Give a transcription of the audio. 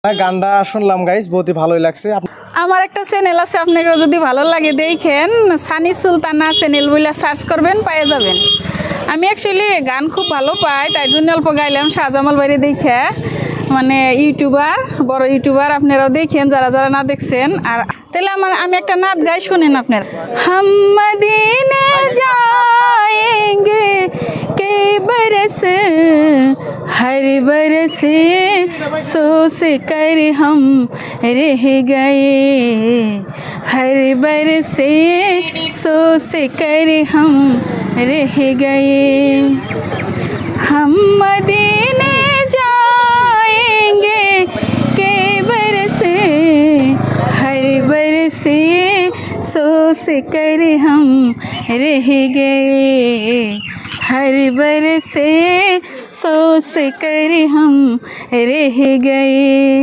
গানটা শুনলাম গাইস, বহুতই ভালোই লাগছে। আমার একটা চ্যানেল আছে, আপনাকে যদি ভালো লাগে দেখেন, সানি সুলতানা চ্যানেল বলে সার্চ করবেন, পেয়ে যাবেন। আমি অ্যাকচুয়ালি গান খুব ভালো পাই, তাই জন্য অল্প গাইলাম। শাহজামাল বাইরে দেখে মানে ইউটিউবার, বড় ইউটিউবার, আপনারাও দেখেন যারা যারা না দেখছেন। আর তাহলে আমি একটা নাচ গাই, শুনেন আপনারা। হাম মদিনে जाएंगे के बरस हर बरस सोच कर हम रह गए, हर बरस सोच कर हम रह गए। हम मदीने जाएंगे के बरस हर बरस सोच कर हम रह गए, हर बरस सोच कर हम रह गए।